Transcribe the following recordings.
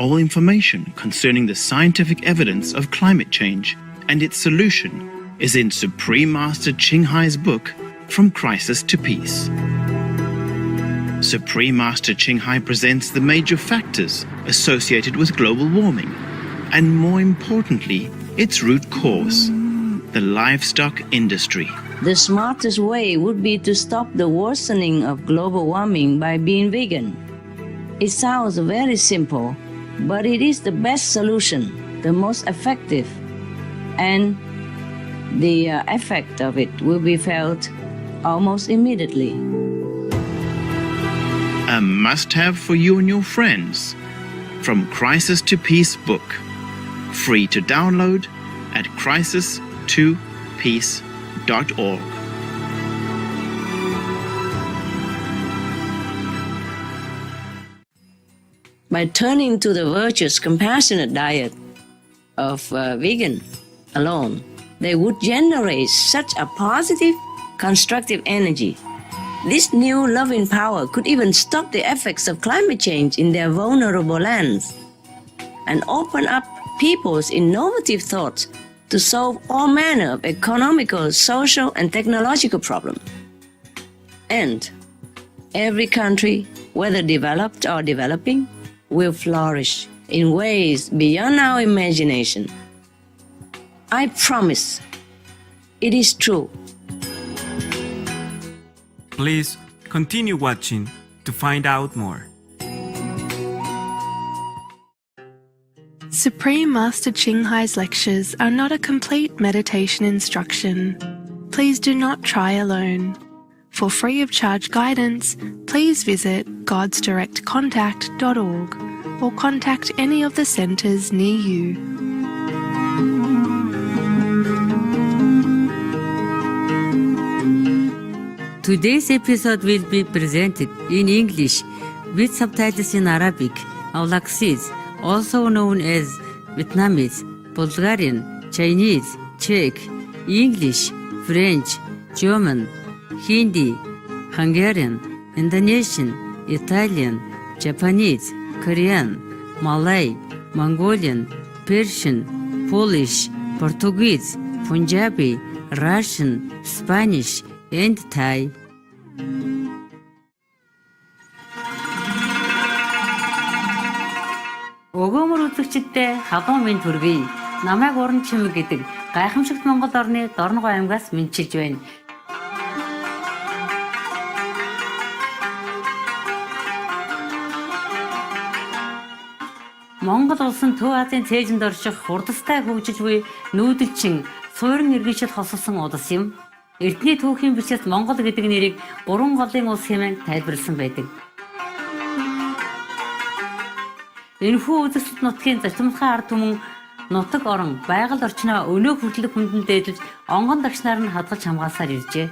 all information concerning the scientific evidence of climate change and its solution is in Supreme Master Ching Hai's book, From Crisis to Peace. Supreme Master Ching Hai presents the major factors associated with global warming, and more importantly, its root cause, the livestock industry. The smartest way would be to stop the worsening of global warming by being vegan. It sounds very simple, but it is the best solution, the most effective, and the effect of it will be felt almost immediately. A must-have for you and your friends. From Crisis to Peace book. Free to download at crisis2peace.org. By turning to the virtuous, compassionate diet of vegan alone, they would generate such a positive, constructive energy. This new loving power could even stop the effects of climate change in their vulnerable lands and open up people's innovative thoughts to solve all manner of economical, social, and technological problems. And every country, whether developed or developing, will flourish in ways beyond our imagination. I promise, it is true. Please continue watching to find out more. Supreme Master Ching Hai's lectures are not a complete meditation instruction. Please do not try alone. For free of charge guidance, please visit godsdirectcontact.org or contact any of the centres near you. Today's episode will be presented in English with subtitles in Arabic, Aulacese, also known as Vietnamese, Bulgarian, Chinese, Czech, English, French, German, Hindi, Hungarian, Indonesian, Italian, Japanese, Korean, Malay, Mongolian, Persian, Polish, Portuguese, Punjabi, Russian, Spanish, and Thai. Өгөөмөр үзэгчдээ халуун мэнд хүргэе. Намайг уран чимэг гэдэг гайхамшигт Монгол орны Дорногов аймгаас мэдчилж байна. Монгол улс нь Төв Азийн цээжинд орших хурдастай хөгжиж буй нүүдэлчин суурин иргэншил хосолсон улс юм. Эрдэнэ түүхийн бичилт Монгол гэдэг нэрийг 3 голын улс хэмээн тайлбарласан байдаг. Энэхүү үзэгсэлт нутгийн зарчимтай ард түмэн нутаг орон байгаль орчноо өнөө хүртэлх хүндэн дээдлж онгон дагшнаар нь хадгалж хамгаалсаар иржээ.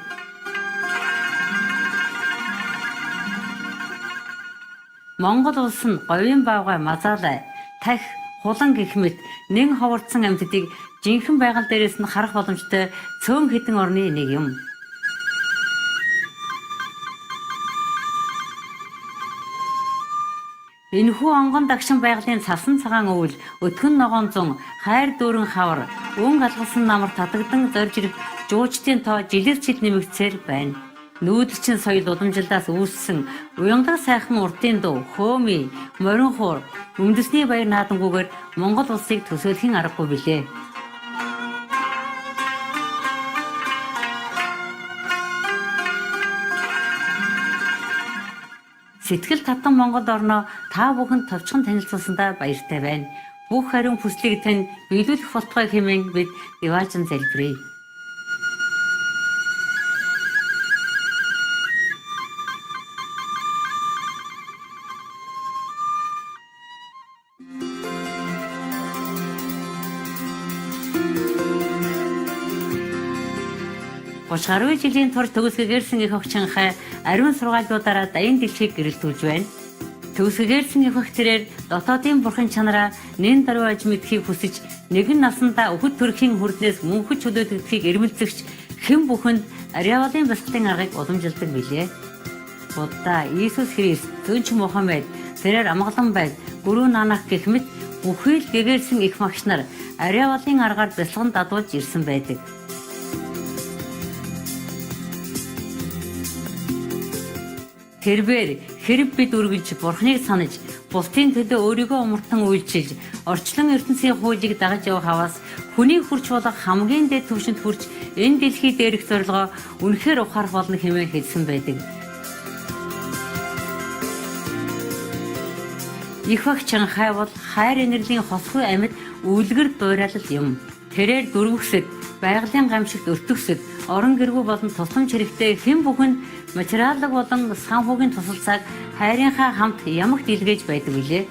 Монгол улс нь говийн баавгай мазаалай, тахь, хулан гэх мэт нэн ховордсон амьтдыг жинхэнэ байгаль дээрээс нь харах боломжтой цөөн хэдэн орны нэг юм. Энэхүү онгон дагшин байгалийн цасан цагаан өвөл, өтгөн ногоон зун, хайр дүүрэн хавар, өн галгалсан намар татагдан зорж ирэх жуучдын тоо жилээс жил нэмэгдсээр байна. Нүүдэлчин соёл удамжилдаас үүссэн уяндаг сайхан урдын дуу, хөөми, морин хуур, үндэсний баяр наадангүйгээр Монгол улсыг төсөөлхийн аргагүй билээ. Сэтгэл татан Монгол орноо та бүхэнд товчхон танилцуулсандаа баяртай байна. Бүх хариун хүслийг тань биелүүлэх болтугай хэмээн бид иваажин залбирая. Гаруй жилийн турш төгсгөгээрсэн их охчин хай ариун сургаалуудаараа даян дэлхийг гэрэлтүүлж байна. Төгсгөгээрсэн их охтэрээр дотоодын бурхан чанараа нэн даруйж мэдхийг хүсэж нэгэн насандаа өхөд төрхийн хүрднээс мөнхөд чөлөөдөгдөхийг эрмэлзэгч хэн бүхэнд ариавалын бэлтгэн аргыг уламжилдаг билээ. Будда, Иесус Христ, Зөнч Мухаммед, Тэрээр амгалан байг, гүрүү наанах гэх мэт бүхий л гэгээлсэн их магш нар ариавалын аргаар бясалган дадуулж ирсэн байдаг. Тэрбээр хэрэг бид үргэлж Бурхныг санаж, бусдын төлөө өөрийгөө умартан үйлчилж, орчлон ертөнцийн хуулийг дагаж явах хаваас хүний хүрч болох хамгийн дээд түвшинд хүрч энэ дэлхий дээрх зорилгоо үнэхээр ухаарах болно хэмээн хэлсэн байдаг. Их багч Чанхай бол хайр инэрлийн хосгүй амьд үлгэр дуурайлал юм. Тэрээр дөрвөсөд, байгалийн гамшигт өртөгсөд, орон гэргүй болон тусламж хэрэгтэй хэн бүхэнд материаллык болон санхүүгийн тусалцааг хайрынхаа хамт ямагт илгээж байдаг билээ.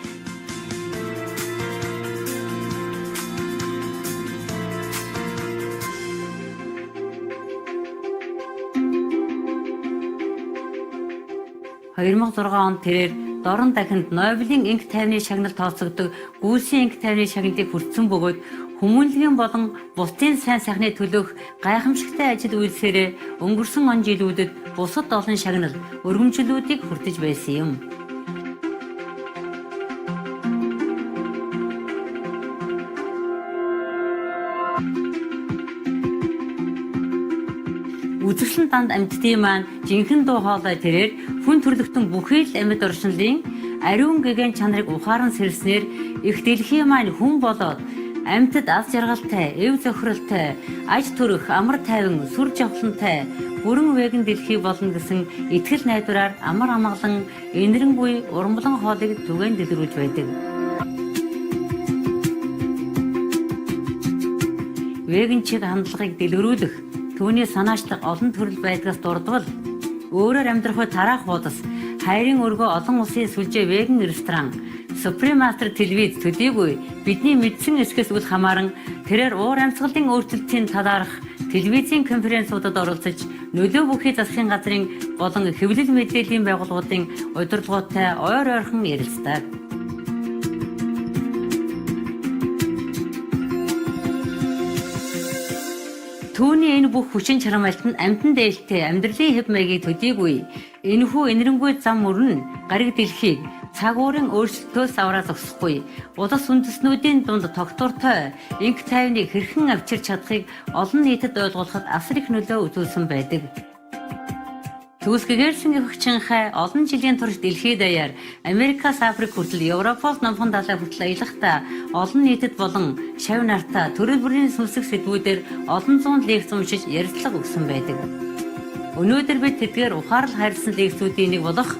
онд тэрээр дорн дахинд Нобелийн энх тайвны шагналд тооцогддог гүйсийн энх тайвны шагналыг хүртсэн бөгөөд хүмүүнлэгийн болон бусдын сайн сайхны төлөөх гайхамшигтай ажил үйлсээрээ өнгөрсөн он жилүүдэд бусад олон шагнал өргөмжлүүдийг хүртэж байсан юм. Үзэсгэлэн данд амьтдын маань жинхэнэ дуу хоолой тэрээр хүн төрлөختөн бүхий л амьд оршинлын ариун гэгээн чанарыг ухаан сэрснээр их дэлхийн маань хүн болоод амьтад аз жаргалтай, эв зохиролтой, аж төрөх, амар тайван, сүр жавхлантай, бүрэн веган дэлхий болно гэсэн итгэл найдвараар амар амгалан энэрэнгүй урмлан хоолыг түгээн дэлгэрүүлж байдаг. Веган чиг хандлагыг дэлгэрүүлэх түүний санаачлаг олон төрөл байдгаас дурдвал өөрөөр амьдрах тараах буудас хайрын өргөө олон улсын сүлжээ веган ресторан Supremaster телевиз төдийгүй бидний мэдсэн эсгээс үл хамааран тэрээр уур амьсгалын өөрчлөлтийн талаарх телевизийн конференцуудад оролцож нөлөө бүхий засгийн газрын болон хэвлэл мэдээллийн байгууллагуудын удирдлагуудтай ойр ойрхон ярилцдаг. Түүний энэ бүх хүчин чармайлт нь амьтан дээлтэй амьдралын хэв маягийг төдийгүй энэхүү энэрэнгүй зам мөрөн гариг дэлхийг цаг уурын өөрчлөлтөөс авраа зогсохгүй улас үндэстнүүдийн дунд тогтвортой энх тайвныг хэрхэн авчирч чадахыг олон нийтэд ойлгуулахад асар их нөлөө үзүүлсэн байдаг. Төгсгөгээрсэн их Чанхай олон жилийн турш дэлхийд даяар Америкаас Африк хүртэл Европоос Номхон далай хүртэл аялахдаа олон нийтэд болон шавь нартаа төрөл бүрийн сүнслэг сэдвүүдээр олон зуун лекц уншиж ярилцлага өгсөн байдаг. Өнөөдөр бид тэдгээр ухаарл хайрлсан лекцүүдийн нэг болох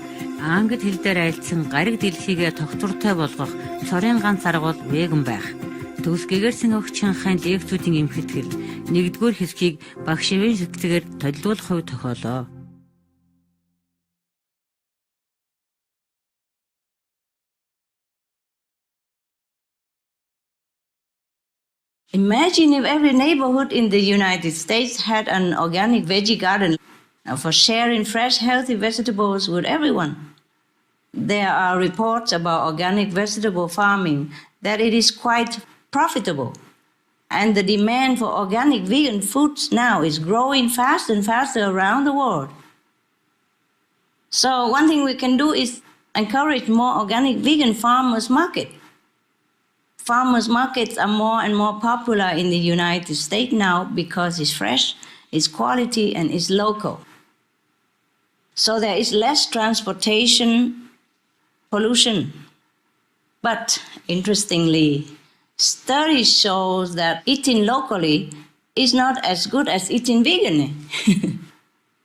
англи хэл дээр айлцсан гариг дэлхийгээ тогтвортой болгох цорын ганц арга бол веган байх. Төгсгөгээрсэн их Чанхайн лекцүүдийн эмхэтгэл нэгдүгээр хэсгийг багш Ивэн сэтгэгээр толилуулах хувь тохиолоо. Imagine if every neighborhood in the United States had an organic veggie garden for sharing fresh, healthy vegetables with everyone. There are reports about organic vegetable farming that it is quite profitable. And the demand for organic vegan foods now is growing faster and faster around the world. So one thing we can do is encourage more organic vegan farmers market. Farmers markets are more and more popular in the United States now because it's fresh, it's quality, and it's local. So there is less transportation pollution. But interestingly, studies show that eating locally is not as good as eating vegan.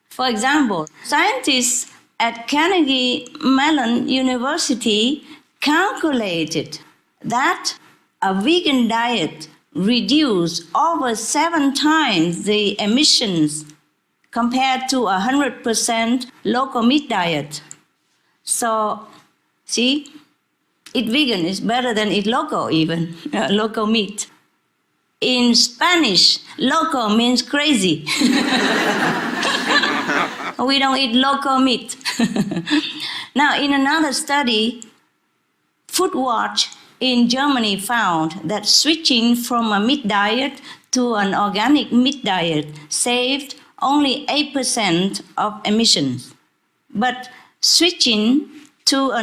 For example, scientists at Carnegie Mellon University calculated that a vegan diet reduces over 7 times the emissions compared to a 100% local meat diet. So, see, eat vegan is better than eat local even, local meat. In Spanish, loco means crazy. We don't eat local meat. Now, in another study, Foodwatch in Germany found that switching from a meat diet to an organic meat diet saved only 8% of emissions. But switching to a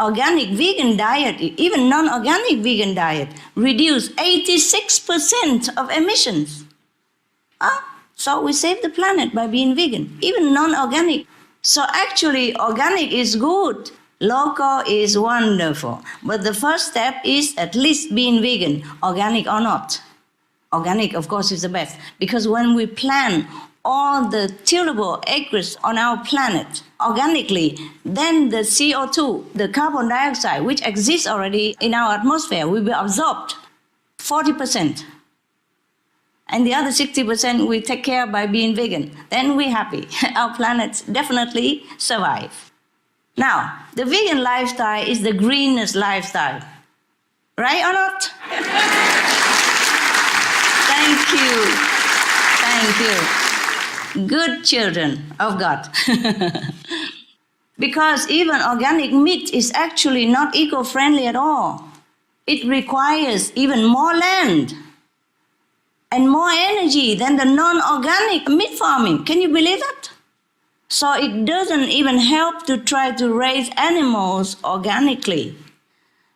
organic vegan diet, even non-organic vegan diet, reduce 86% of emissions. So we save the planet by being vegan, even non-organic. So actually, organic is good. Local is wonderful. But the first step is at least being vegan, organic or not. Organic, of course, is the best. Because when we plant all the tillable acres on our planet organically, then the CO2, the carbon dioxide, which exists already in our atmosphere, will be absorbed 40%. And the other 60% we take care by being vegan. Then we're happy. Our planet definitely survive. Now, the vegan lifestyle is the greenest lifestyle. Right or not? Thank you. Thank you. Good children of God. Because even organic meat is actually not eco-friendly at all. It requires even more land and more energy than the non-organic meat farming. Can you believe that? So it doesn't even help to try to raise animals organically.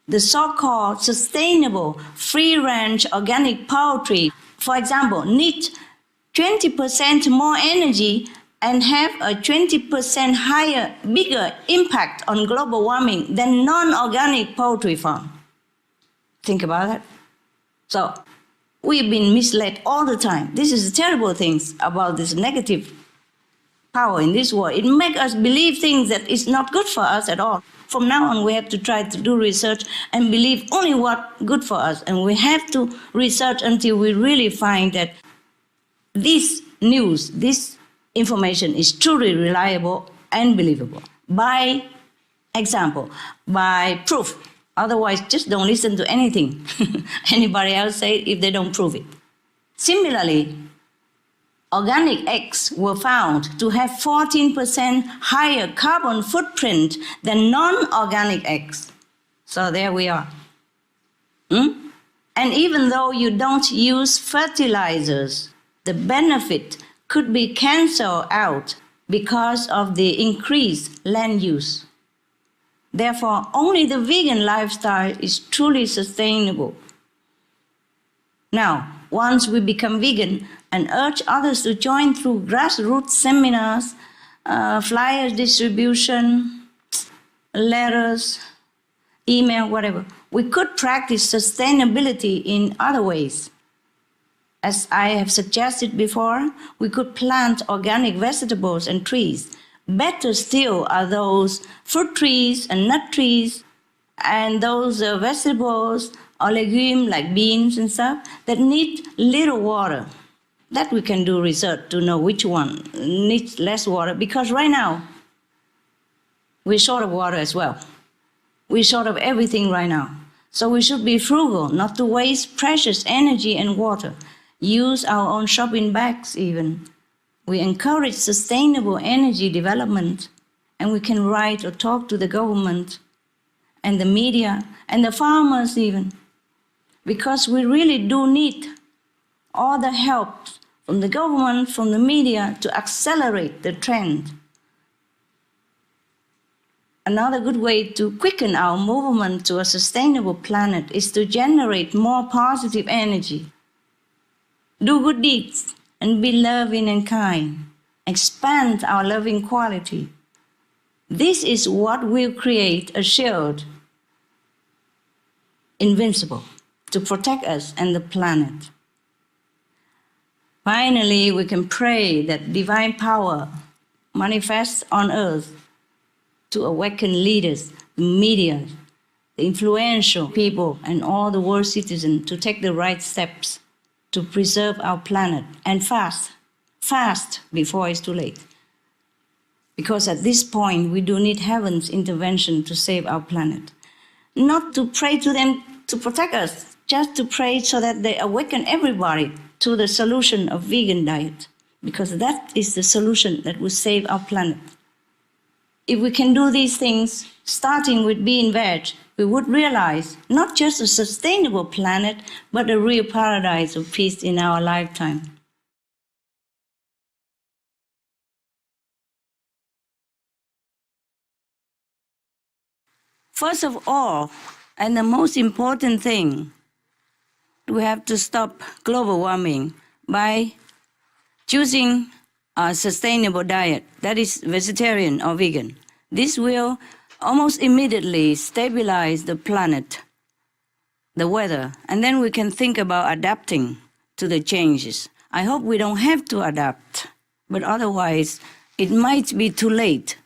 The so-called sustainable free-range organic poultry, for example, need 20% more energy and have a 20% higher, bigger impact on global warming than non-organic poultry farm. Think about that. So we've been misled all the time. This is the terrible things about this negative power in this world. It makes us believe things that is not good for us at all. From now on, we have to try to do research and believe only what good for us. And we have to research until we really find that this news, this information is truly reliable and believable. By example, by proof. Otherwise, just don't listen to anything anybody else say if they don't prove it. Similarly, organic eggs were found to have 14% higher carbon footprint than non-organic eggs. So there we are. And even though you don't use fertilizers, the benefit could be canceled out because of the increased land use. Therefore, only the vegan lifestyle is truly sustainable. Now, once we become vegan and urge others to join through grassroots seminars, flyers distribution, letters, email, whatever, we could practice sustainability in other ways. As I have suggested before, we could plant organic vegetables and trees. Better still are those fruit trees and nut trees and those vegetables or legumes like beans and stuff that need little water. That we can do research to know which one needs less water, because right now we're short of water as well. We're short of everything right now. So we should be frugal, not to waste precious energy and water. Use our own shopping bags even. We encourage sustainable energy development, and we can write or talk to the government and the media and the farmers even, because we really do need all the help from the government, from the media to accelerate the trend. Another good way to quicken our movement to a sustainable planet is to generate more positive energy. Do good deeds and be loving and kind. Expand our loving quality. This is what will create a shield, invincible, to protect us and the planet. Finally, we can pray that divine power manifests on earth to awaken leaders, the media, the influential people, and all the world citizens to take the right steps to preserve our planet, and fast before it's too late. Because at this point, we do need heaven's intervention to save our planet. Not to pray to them to protect us, just to pray so that they awaken everybody to the solution of vegan diet, because that is the solution that will save our planet. If we can do these things, starting with being veg, we would realize not just a sustainable planet, but a real paradise of peace in our lifetime. First of all, and the most important thing, we have to stop global warming by choosing a sustainable diet that is vegetarian or vegan. This will almost immediately stabilize the planet, the weather, and then we can think about adapting to the changes. I hope we don't have to adapt, but otherwise it might be too late.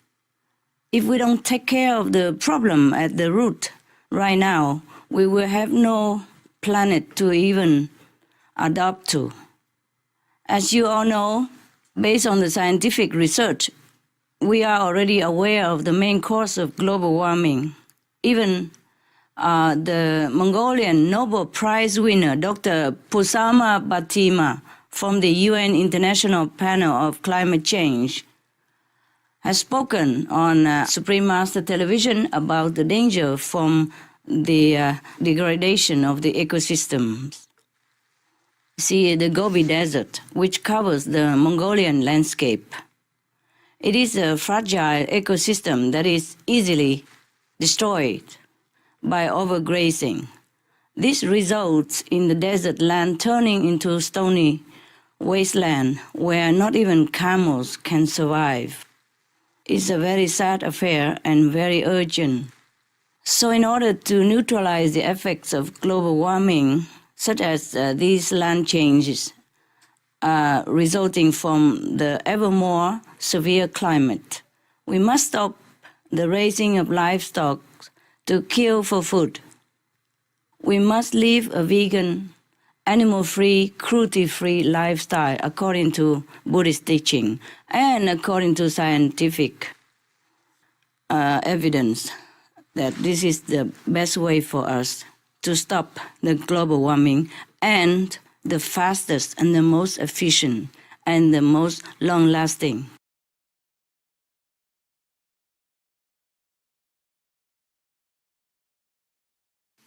If we don't take care of the problem at the root right now, we will have no planet to even adapt to. As you all know, based on the scientific research, we are already aware of the main cause of global warming. Even the Mongolian Nobel Prize winner, Dr. Pusama Batima, from the UN International Panel of Climate Change, has spoken on Supreme Master Television about the danger from the degradation of the ecosystems. See, the Gobi Desert, which covers the Mongolian landscape. It is a fragile ecosystem that is easily destroyed by overgrazing. This results in the desert land turning into stony wasteland where not even camels can survive. It's a very sad affair and very urgent. So in order to neutralize the effects of global warming, such as these land changes resulting from the ever more severe climate, we must stop the raising of livestock to kill for food. We must live a vegan, animal-free, cruelty-free lifestyle according to Buddhist teaching and according to scientific evidence that this is the best way for us to stop the global warming and the fastest and the most efficient and the most long-lasting.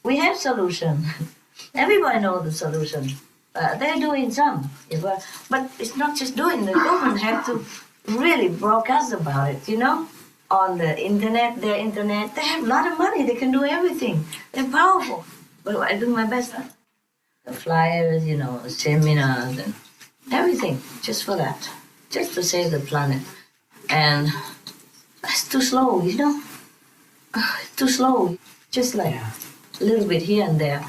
We have solution. Everybody knows the solution. They're doing some, but it's not just doing. The government have to really broadcast about it, on the internet, their internet. They have a lot of money. They can do everything. They're powerful. But I do my best. The flyers, seminars and everything, just for that, just to save the planet. And that's too slow, It's too slow. Just like a little bit here and there.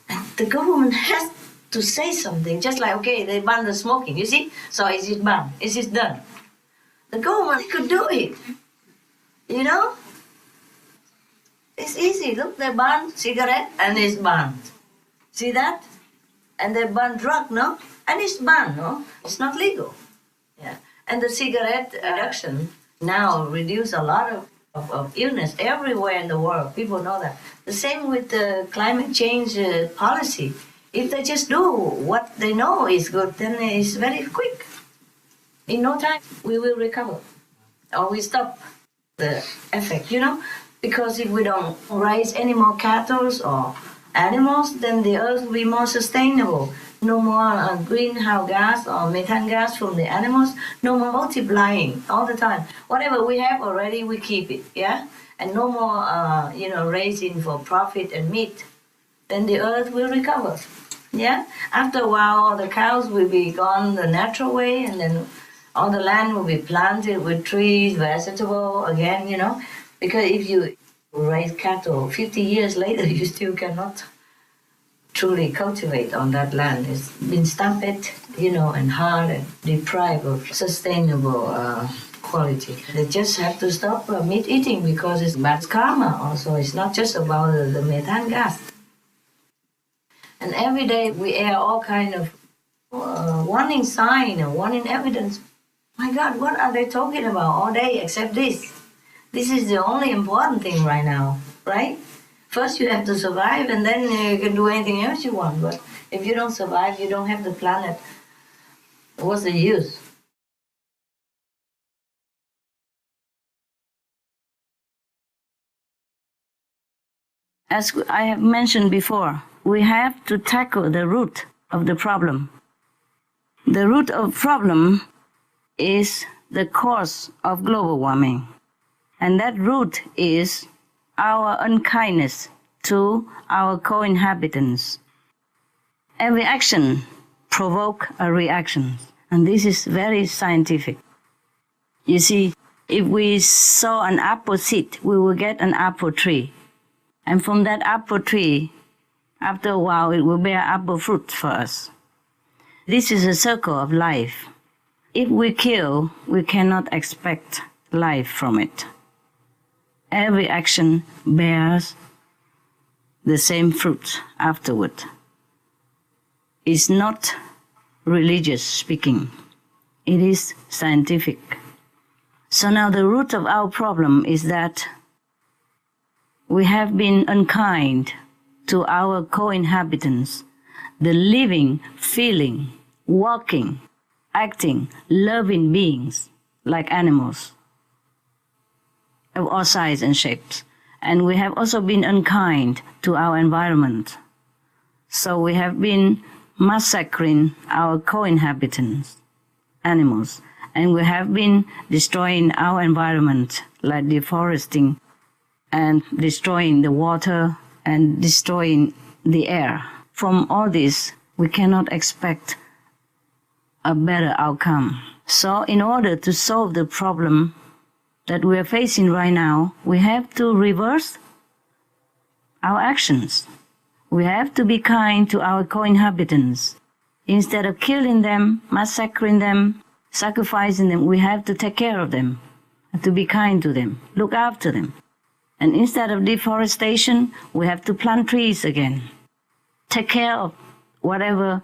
And the government has to say something, just like, okay, they ban the smoking, you see? So is it banned? Is it done? The government could do it, It's easy. Look, they ban cigarette and it's banned. See that? And they ban drug, no? And it's banned, no? It's not legal. Yeah. And the cigarette reduction now reduce a lot of illness everywhere in the world. People know that. The same with the climate change policy. If they just do what they know is good, then it's very quick. In no time, we will recover. Or we stop the effect, Because if we don't raise any more cattle or animals, then the earth will be more sustainable. No more greenhouse gas or methane gas from the animals. No more multiplying all the time. Whatever we have already, we keep it, yeah? And no more, raising for profit and meat. Then the earth will recover, yeah? After a while, all the cows will be gone the natural way, and then all the land will be planted with trees, vegetable again, Because if you raise cattle 50 years later, you still cannot truly cultivate on that land. It's been stamped, and hard and deprived of sustainable quality. They just have to stop meat eating because it's bad karma also. It's not just about the methane gas. And every day we air all kind of warning sign and warning evidence. My God, what are they talking about all day except this? This is the only important thing right now, right? First you have to survive and then you can do anything else you want. But if you don't survive, you don't have the planet. What's the use? As I have mentioned before, we have to tackle the root of the problem. The root of the problem is the cause of global warming. And that root is our unkindness to our co-inhabitants. Every action provokes a reaction, and this is very scientific. You see, if we sow an apple seed, we will get an apple tree. And from that apple tree, after a while, it will bear apple fruit for us. This is a circle of life. If we kill, we cannot expect life from it. Every action bears the same fruit afterward. It's not religious speaking. It is scientific. So now the root of our problem is that we have been unkind to our co-inhabitants, the living, feeling, walking, acting, loving beings like animals of all sizes and shapes. And we have also been unkind to our environment. So we have been massacring our co-inhabitants, animals, and we have been destroying our environment, like deforesting and destroying the water and destroying the air. From all this, we cannot expect a better outcome. So in order to solve the problem that we are facing right now, we have to reverse our actions. We have to be kind to our co-inhabitants. Instead of killing them, massacring them, sacrificing them, we have to take care of them, to be kind to them, look after them. And instead of deforestation, we have to plant trees again. Take care of whatever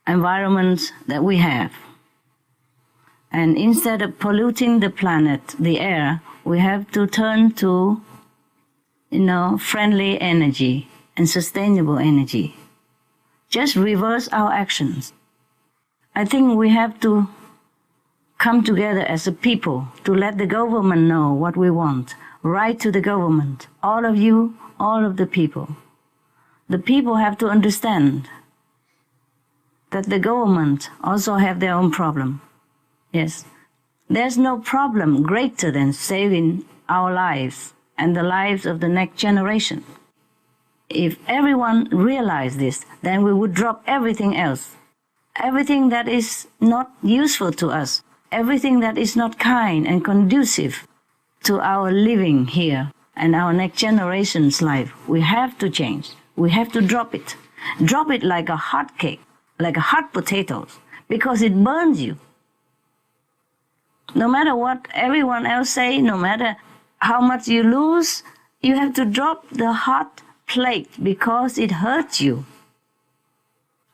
environments that we have. And instead of polluting the planet, the air, we have to turn to, friendly energy and sustainable energy. Just reverse our actions. I think we have to come together as a people to let the government know what we want. Write to the government, all of you, all of the people. The people have to understand that the government also have their own problem. Yes, there's no problem greater than saving our lives and the lives of the next generation. If everyone realized this, then we would drop everything else. Everything that is not useful to us, everything that is not kind and conducive to our living here and our next generation's life, we have to change. We have to drop it. Drop it like a hot cake, like a hot potatoes, because it burns you. No matter what everyone else say, no matter how much you lose, you have to drop the hot plate because it hurts you.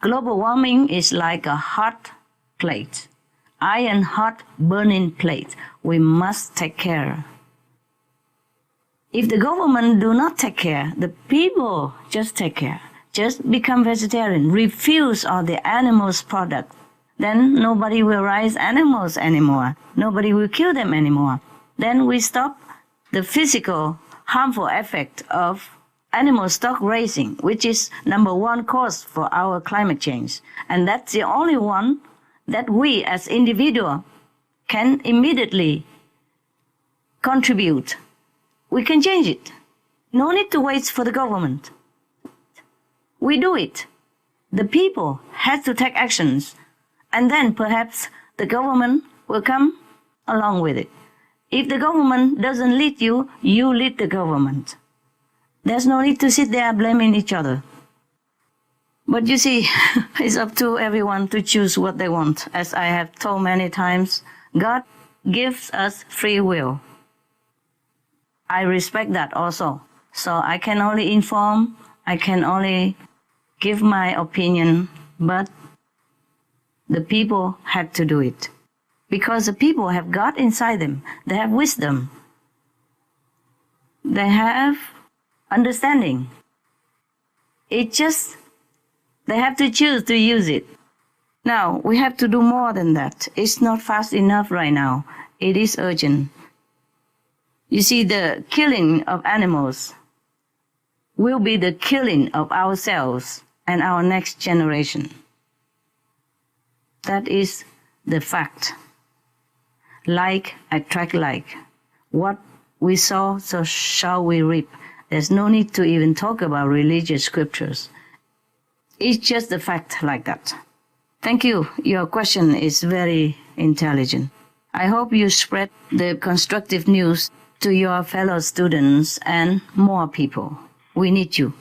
Global warming is like a hot plate, iron hot burning plate. We must take care. If the government do not take care, the people just take care. Just become vegetarian, refuse all the animals' products. Then nobody will raise animals anymore. Nobody will kill them anymore. Then we stop the physical harmful effect of animal stock raising, which is number one cause for our climate change. And that's the only one that we as individuals can immediately contribute. We can change it. No need to wait for the government. We do it. The people have to take actions, and then perhaps the government will come along with it. If the government doesn't lead you, you lead the government. There's no need to sit there blaming each other. But you see, it's up to everyone to choose what they want. As I have told many times, God gives us free will. I respect that also. So I can only inform, I can only give my opinion, but the people had to do it. Because the people have God inside them. They have wisdom. They have understanding. It just, they have to choose to use it. Now, we have to do more than that. It's not fast enough right now. It is urgent. You see, the killing of animals will be the killing of ourselves and our next generation. That is the fact. Like attract like. What we sow, so shall we reap. There's no need to even talk about religious scriptures. It's just a fact like that. Thank you. Your question is very intelligent. I hope you spread the constructive news to your fellow students and more people. We need you.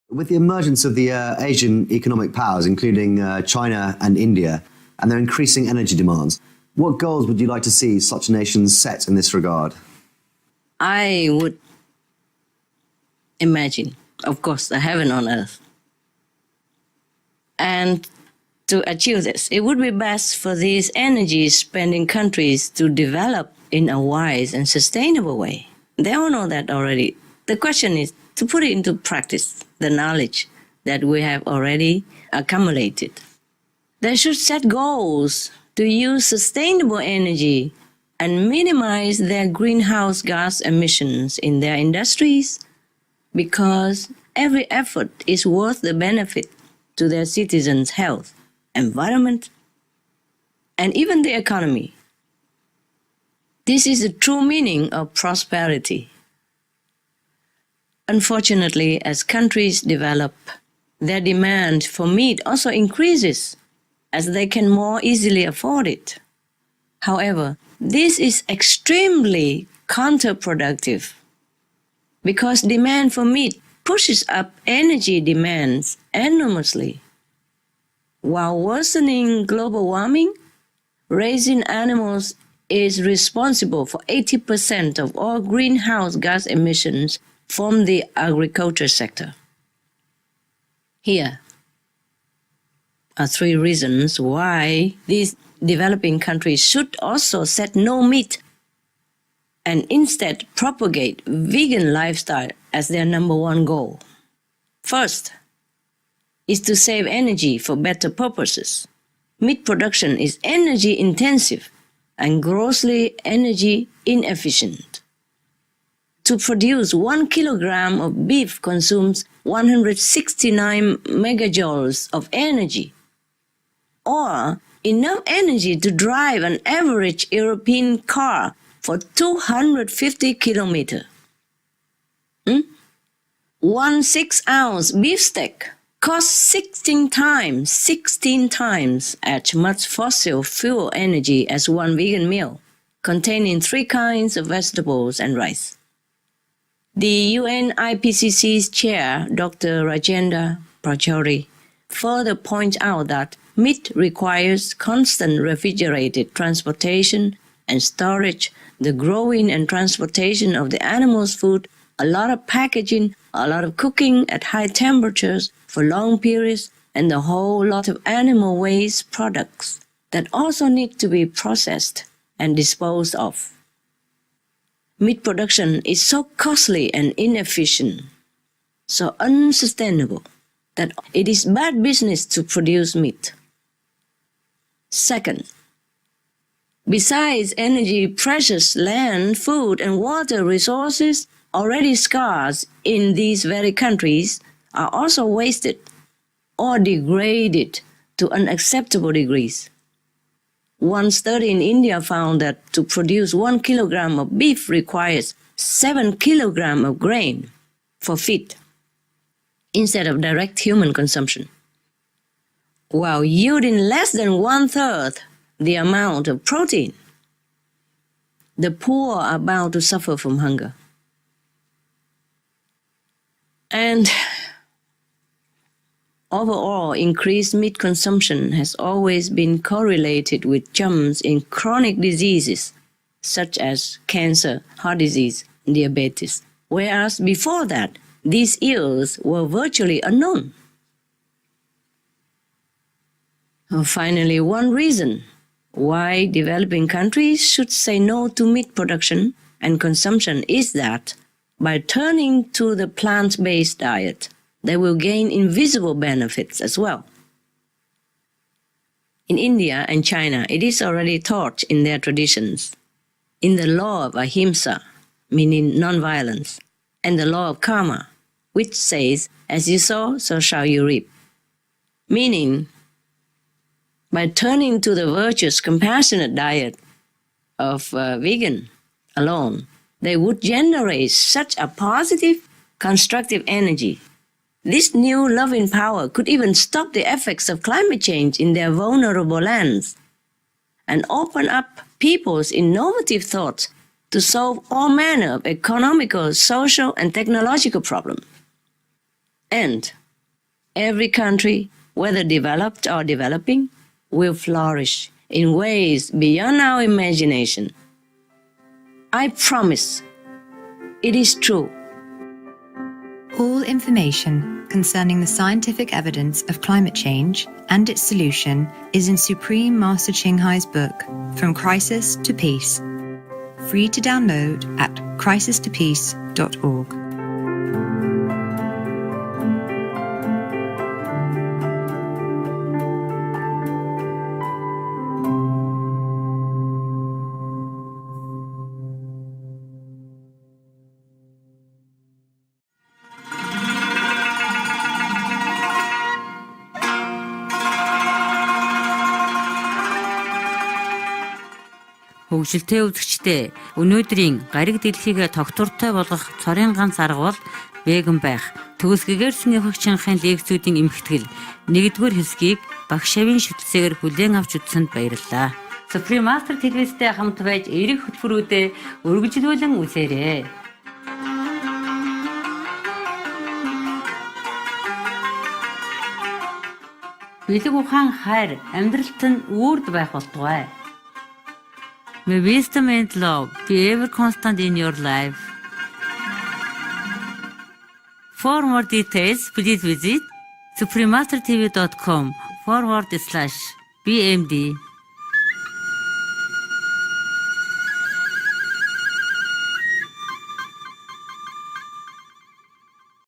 With the emergence of the Asian economic powers, including China and India, and their increasing energy demands, what goals would you like to see such nations set in this regard? I would imagine, of course, a heaven on earth. And to achieve this, it would be best for these energy-spending countries to develop in a wise and sustainable way. They all know that already. The question is to put it into practice, the knowledge that we have already accumulated. They should set goals to use sustainable energy and minimize their greenhouse gas emissions in their industries, because every effort is worth the benefit to their citizens' health, environment, and even the economy. This is the true meaning of prosperity. Unfortunately, as countries develop, their demand for meat also increases as they can more easily afford it. However, this is extremely counterproductive because demand for meat pushes up energy demands enormously. While worsening global warming, raising animals is responsible for 80% of all greenhouse gas emissions from the agriculture sector. Here are 3 reasons why these developing countries should also set no meat and instead propagate vegan lifestyle as their number 1 goal. First is to save energy for better purposes. Meat production is energy intensive and grossly energy inefficient. To produce 1 kilogram of beef consumes 169 megajoules of energy, or enough energy to drive an average European car for 250 kilometers. 1 6-ounce beefsteak costs 16 times as much fossil fuel energy as 1 vegan meal, containing 3 kinds of vegetables and rice. The UN IPCC's chair, Dr. Rajendra Pachauri, further points out that meat requires constant refrigerated transportation and storage, the growing and transportation of the animal's food, a lot of packaging, a lot of cooking at high temperatures for long periods, and a whole lot of animal waste products that also need to be processed and disposed of. Meat production is so costly and inefficient, so unsustainable, that it is bad business to produce meat. Second, besides energy, precious land, food, and water resources already scarce in these very countries are also wasted or degraded to unacceptable degrees. One study in India found that to produce 1 kilogram of beef requires 7 kilograms of grain for feed instead of direct human consumption, while yielding less than 1/3 the amount of protein. The poor are bound to suffer from hunger. And overall, increased meat consumption has always been correlated with jumps in chronic diseases such as cancer, heart disease, and diabetes, whereas before that, these ills were virtually unknown. Finally, one reason why developing countries should say no to meat production and consumption is that by turning to the plant-based diet, they will gain invisible benefits as well. In India and China, it is already taught in their traditions, in the law of ahimsa, meaning non-violence, and the law of karma, which says, as you sow, so shall you reap. Meaning, by turning to the virtuous, compassionate diet of vegan alone, they would generate such a positive, constructive energy. This new loving power could even stop the effects of climate change in their vulnerable lands and open up people's innovative thoughts to solve all manner of economical, social, and technological problems. And every country, whether developed or developing, will flourish in ways beyond our imagination. I promise, it is true. All information concerning the scientific evidence of climate change and its solution is in Supreme Master Ching Hai's book, From Crisis to Peace, free to download at crisistopeace.org. Хөгжилтэй үзэгчдээ өнөөдрийн гариг дэлхийгээ тогтвортой болгох цорын ганц арга бол веган байх. Төгс гэгэрсэн явагч Чинхайн лекцүүдийн эмхтгэл 1-р хэсгийг багш Шавийн шүтэлцээгээр хүлээн авч үзсэнд баярлалаа. Supreme Master телевизтэй хамт байж эрэг хөтөлбөрүүдэд үргэлжлүүлэн үзээрэй. Бэлэг ухаан хайр амьдралд нь үрд байх болтугай. May wisdom and love be ever constant in your life. For more details, please visit suprememastertv.com/BMD.